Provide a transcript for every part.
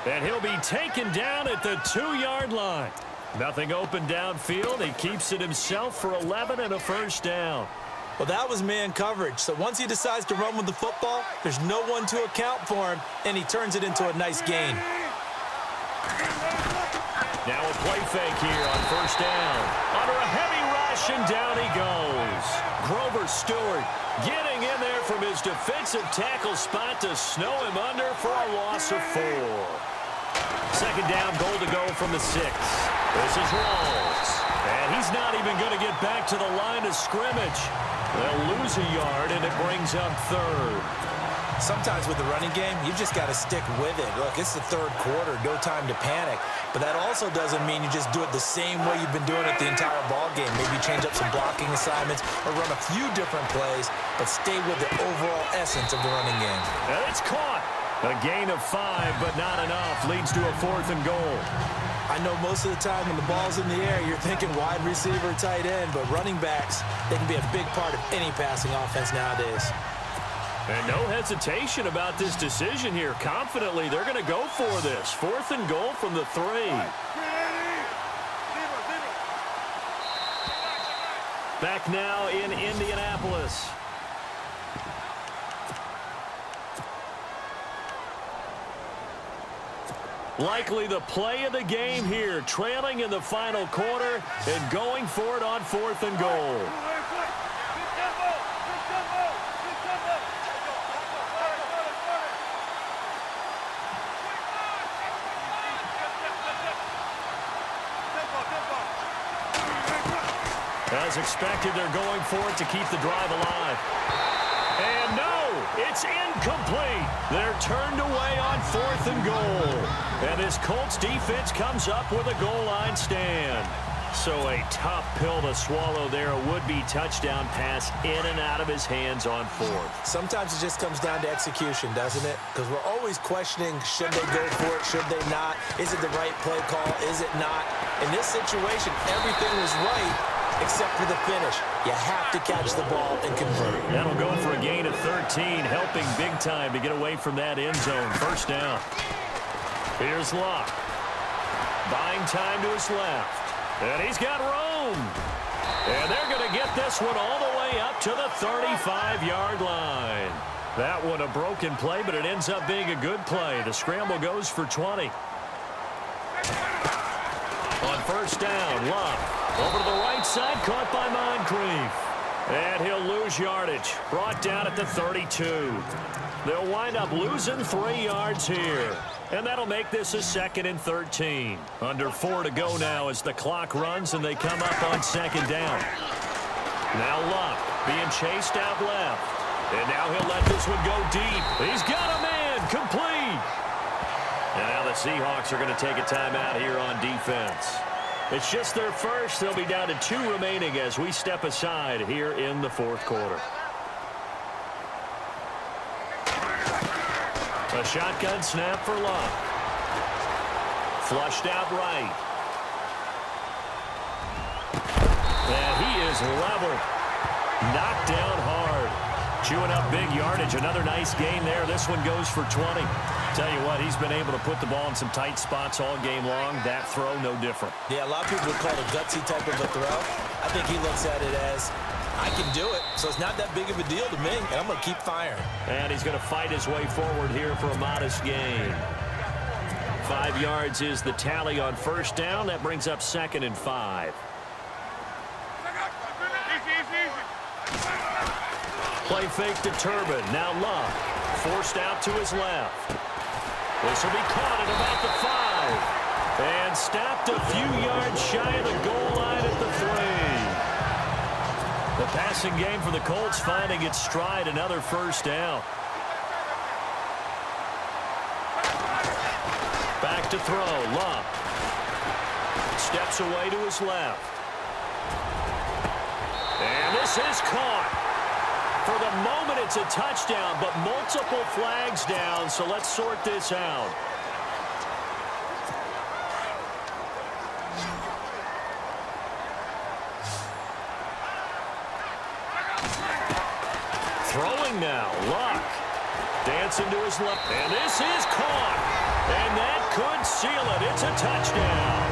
And he'll be taken down at the 2-yard line. Nothing open downfield. He keeps it himself for 11 and a first down. Well, that was man coverage. So once he decides to run with the football, there's no one to account for him, and he turns it into a nice gain. Now a play fake here on first down. Under a heavy rush, and down he goes. Grover Stewart getting in there from his defensive tackle spot to snow him under for a loss of 4. Second down, goal to go from the 6. This is Rawls. And he's not even going to get back to the line of scrimmage. They'll lose a yard, and it brings up 3rd. Sometimes with the running game, you just got to stick with it. Look, it's the 3rd quarter, no time to panic. But that also doesn't mean you just do it the same way you've been doing it the entire ball game. Maybe change up some blocking assignments or run a few different plays, but stay with the overall essence of the running game. And it's caught. A gain of 5, but not enough. Leads to a 4th and goal. I know most of the time when the ball's in the air, you're thinking wide receiver, tight end, but running backs, they can be a big part of any passing offense nowadays. And no hesitation about this decision here. Confidently, they're going to go for this. 4th and goal from the 3. Back now in Indianapolis. Likely the play of the game here, trailing in the final quarter and going for it on 4th and goal. As expected, they're going for it to keep the drive alive. And no, it's incomplete. They're turned away on 4th and goal. And this Colts defense comes up with a goal line stand. So a tough pill to swallow there. A would-be touchdown pass in and out of his hands on 4th. Sometimes it just comes down to execution, doesn't it? Because we're always questioning, should they go for it, should they not? Is it the right play call, is it not? In this situation, everything was right except for the finish. You have to catch the ball and convert. That'll go for a gain of 13, helping big time to get away from that end zone. First down. Here's Luck. Buying time to his left. And he's got room. And they're going to get this one all the way up to the 35-yard line. That one a broken play, but it ends up being a good play. The scramble goes for 20. On first down, Luck. Over to the right side, caught by Moncrief. And he'll lose yardage. Brought down at the 32. They'll wind up losing 3 yards here. And that'll make this a 2nd and 13. Under 4 to go now as the clock runs and they come up on 2nd down. Now Luck being chased out left. And now he'll let this one go deep. He's got a man, complete. And now the Seahawks are going to take a timeout here on defense. It's just their first. They'll be down to 2 remaining as we step aside here in the 4th quarter. A shotgun snap for Luck. Flushed out right. And he is leveled. Knocked down hard. Chewing up big yardage. Another nice gain there. This one goes for 20. Tell you what, he's been able to put the ball in some tight spots all game long. That throw, no different. Yeah, a lot of people would call it a gutsy type of a throw. I think he looks at it as, I can do it, so it's not that big of a deal to me, and I'm going to keep firing. And he's going to fight his way forward here for a modest gain. 5 yards is the tally on first down. That brings up 2nd and 5. Play fake to Turbin. Now Luck. Forced out to his left. This will be caught at about the 5. And stopped a few yards shy of the goal line at the 3. The passing game for the Colts finding its stride. Another first down. Back to throw. Luck. Steps away to his left. And this is caught. For the moment, it's a touchdown, but multiple flags down, so let's sort this out. Throwing now, Luck. Dancing to his left, and this is caught. And that could It's a touchdown.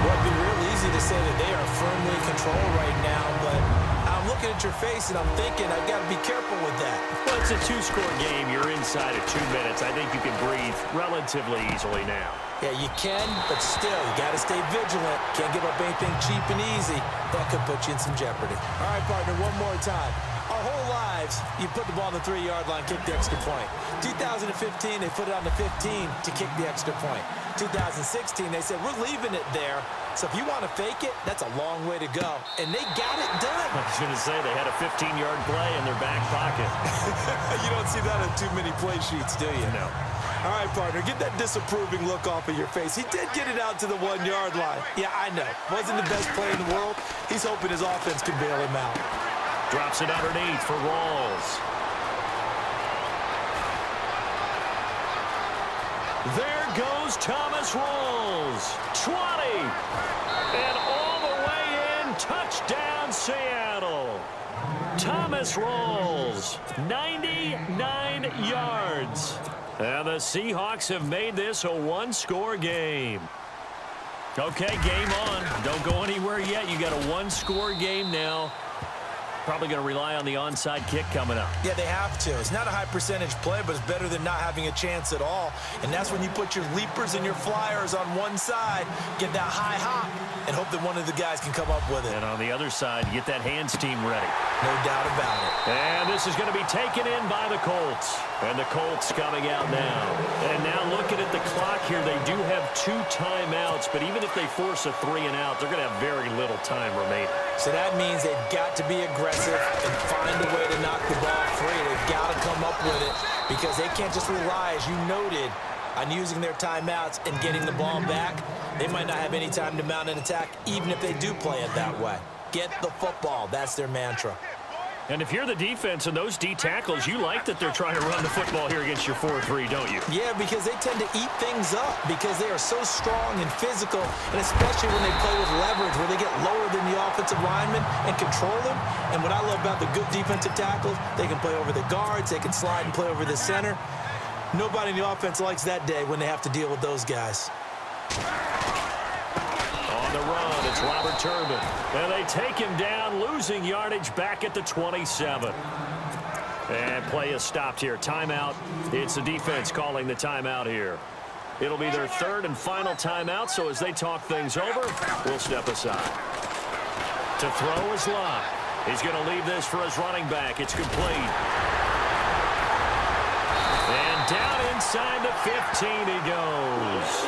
Well, it'd be real easy to say that they are firmly in control right now, but I'm looking at your face and I'm thinking I've got to be careful with that. Well, it's a two-score game. You're inside of 2 minutes. I think you can breathe relatively easily now. Yeah, you can, but still, you got to stay vigilant. Can't give up anything cheap and easy. That could put you in some jeopardy. All right, partner, one more time. Our whole lives, you put the ball on the 3-yard line, kick the extra point. 2015, they put it on the 15 to kick the extra point. 2016, they said, we're leaving it there. So if you want to fake it, that's a long way to go. And they got it done. I was going to say they had a 15-yard play in their back pocket. You don't see that on too many play sheets, do you? No. All right, partner, get that disapproving look off of your face. He did get it out to the 1-yard line. Yeah, I know. Wasn't the best play in the world. He's hoping his offense can bail him out. Drops it underneath for Rawls. There goes Thomas Rawls. 20. And all the way in. Touchdown, Seattle. Thomas Rawls. 99 yards. And the Seahawks have made this a one-score game. Okay, game on. Don't go anywhere yet. You got a one-score game now. Probably going to rely on the onside kick coming up. Yeah, they have to. It's not a high percentage play, but it's better than not having a chance at all. And that's when you put your leapers and your flyers on one side, get that high hop, and hope that one of the guys can come up with it. And on the other side, get that hands team ready. No doubt about it. And this is going to be taken in by the Colts. And the Colts coming out now. And now looking at the clock here, they do have 2 timeouts, but even if they force a 3-and-out, they're going to have very little time remaining. So that means they've got to be aggressive and find a way to knock the ball free. They've got to come up with it because they can't just rely, as you noted, on using their timeouts and getting the ball back. They might not have any time to mount an attack, even if they do play it that way. Get the football. That's their mantra. And if you're the defense and those D tackles, you like that they're trying to run the football here against your 4-3, don't you? Yeah, because they tend to eat things up because they are so strong and physical, and especially when they play with leverage where they get lower than the offensive linemen and control them. And what I love about the good defensive tackles, they can play over the guards, they can slide and play over the center. Nobody in the offense likes that day when they have to deal with those guys. On the run, it's Robert Turbin. And they take him down, losing yardage back at the 27. And play is stopped here. Timeout. It's the defense calling the timeout here. It'll be their 3rd and final timeout, so as they talk things over, we'll step aside. To throw is Lott. He's going to leave this for his running back. It's complete. And down inside the 15 he goes.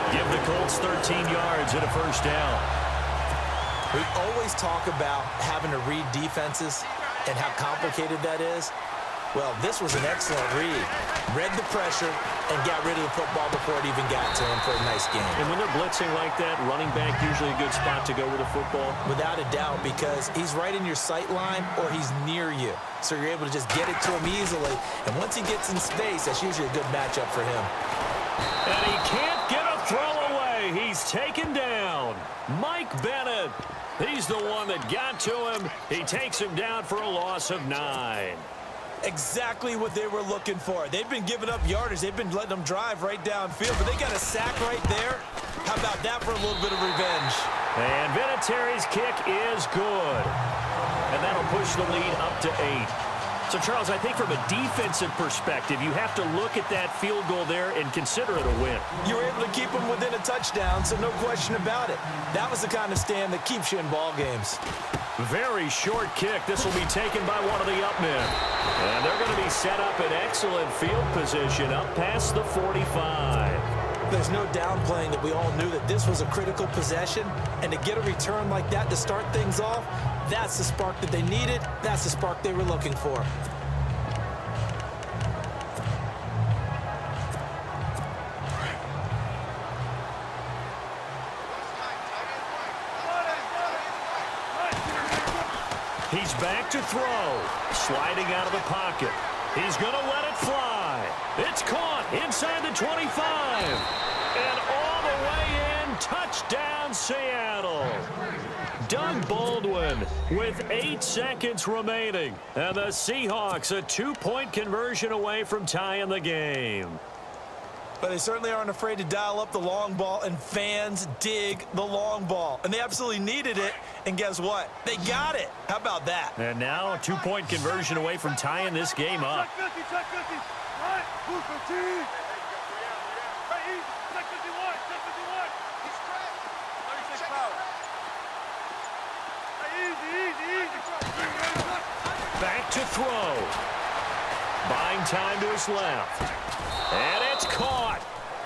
Give the Colts 13 yards and a first down. We always talk about having to read defenses and how complicated that is. Well, this was an excellent read. Read the pressure and got rid of the football before it even got to him for a nice game. And when they're blitzing like that, running back usually a good spot to go with the football? Without a doubt, because he's right in your sight line or he's near you. So you're able to just get it to him easily. And once he gets in space, that's usually a good matchup for him. And he can't get a throw away. He's taken down. Mike Bennett. He's the one that got to him. He takes him down for a loss of 9. Exactly what they were looking for. They've been giving up yardage. They've been letting them drive right downfield, but they got a sack right there. How about that for a little bit of revenge? And Vinatieri's kick is good. And that'll push the lead up to 8. So, Charles, I think from a defensive perspective, you have to look at that field goal there and consider it a win. You were able to keep them within a touchdown, so no question about it. That was the kind of stand that keeps you in ball games. Very short kick. This will be taken by one of the up men. And they're going to be set up in excellent field position up past the 45. There's no downplaying that we all knew that this was a critical possession, and to get a return like that to start things off, that's the spark that they needed. That's the spark they were looking for. He's back to throw. Sliding out of the pocket. He's going to let it fly. It's caught inside the 25. And all the way in, touchdown Seattle. Doug Baldwin with 8 seconds remaining. And the Seahawks a 2-point conversion away from tying the game. But they certainly aren't afraid to dial up the long ball, and fans dig the long ball. And they absolutely needed it, and guess what? They got it. How about that? And now a two-point conversion away from tying this game up. Check 50, check 50. Right, move 15. Right, easy. Check 51, check 51. He's trapped. 36 power. Right, easy. Back to throw. Buying time to his left. And it's caught.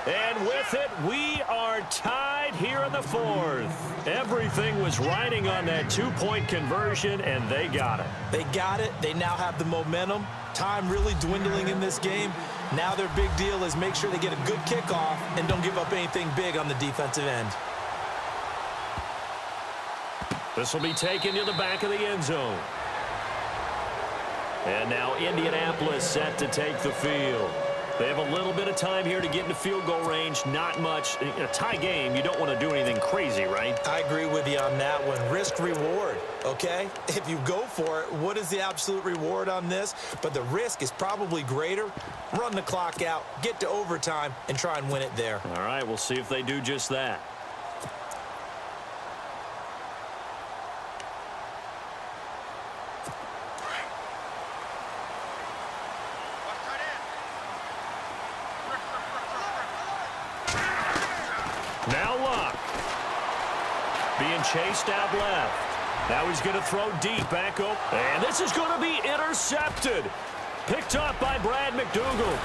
And with it, we are tied here in the fourth. Everything was riding on that two-point conversion, and they got it. They got it. They now have the momentum. Time really dwindling in this game. Now their big deal is make sure they get a good kickoff and don't give up anything big on the defensive end. This will be taken to the back of the end zone. And now Indianapolis set to take the field. They have a little bit of time here to get into field goal range. Not much. In a tie game, you don't want to do anything crazy, right? I agree with you on that one. Risk-reward, okay? If you go for it, what is the absolute reward on this? But the risk is probably greater. Run the clock out, get to overtime, and try and win it there. All right, we'll see if they do just that. Now Luck. Being chased out left. Now he's going to throw deep back up. And this is going to be intercepted. Picked up by Brad McDougal.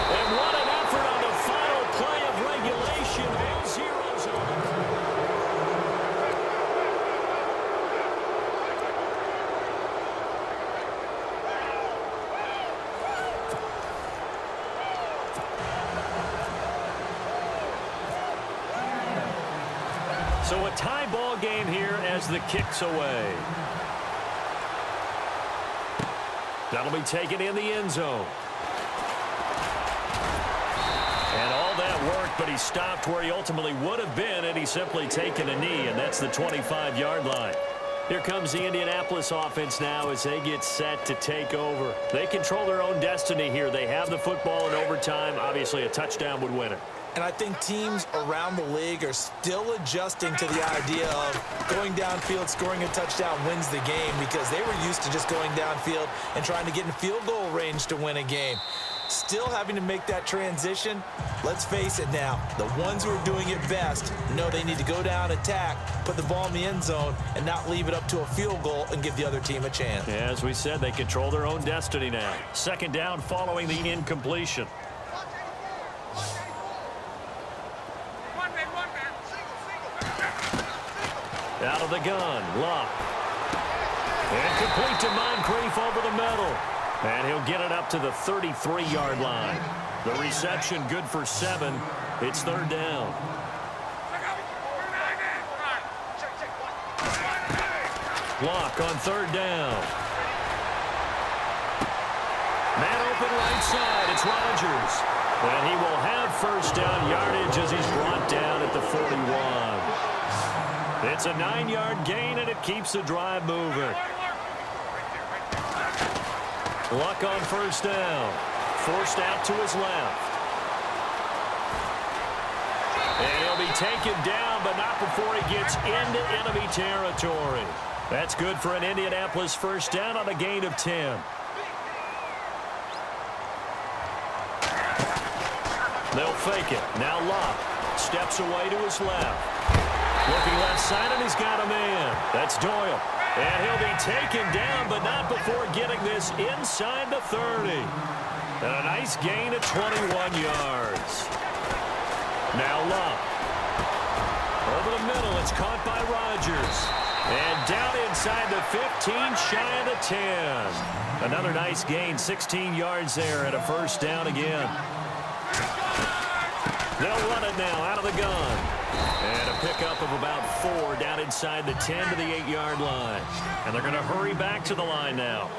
And what an effort on the final play of regulation. All zeros on. So a tie ball game here as the kick's away. That'll be taken in the end zone. And all that worked, but he stopped where he ultimately would have been, and he's simply taken a knee, and that's the 25-yard line. Here comes the Indianapolis offense now as they get set to take over. They control their own destiny here. They have the football in overtime. Obviously, a touchdown would win it. And I think teams around the league are still adjusting to the idea of going downfield, scoring a touchdown wins the game, because they were used to just going downfield and trying to get in field goal range to win a game. Still having to make that transition. Let's face it now, the ones who are doing it best know they need to go down, attack, put the ball in the end zone, and not leave it up to a field goal and give the other team a chance. Yeah, as we said, they control their own destiny now. Second down following the incompletion. Out of the gun, Luck. And complete to Moncrief over the middle. And he'll get it up to the 33-yard line. The reception good for 7. It's third down. Luck on third down. Man open right side. It's Rodgers. And he will have first down yardage as he's brought down at the 41. It's a 9-yard gain, and it keeps the drive moving. Luck on first down. Forced out to his left. And he'll be taken down, but not before he gets into enemy territory. That's good for an Indianapolis first down on a gain of 10. They'll fake it. Now Luck steps away to his left. Looking left side, and he's got a man. That's Doyle. And he'll be taken down, but not before getting this inside the 30. And a nice gain of 21 yards. Now Luck. Over the middle, it's caught by Rodgers. And down inside the 15, shy of the 10. Another nice gain, 16 yards there, and a first down again. They'll run it now out of the gun. And a pickup of about 4 down inside the 10 to the 8-yard line. And they're going to hurry back to the line now.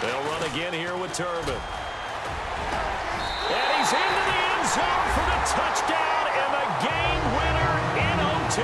They'll run again here with Turbin. And he's into the end zone for the touchdown and the game winner in OT.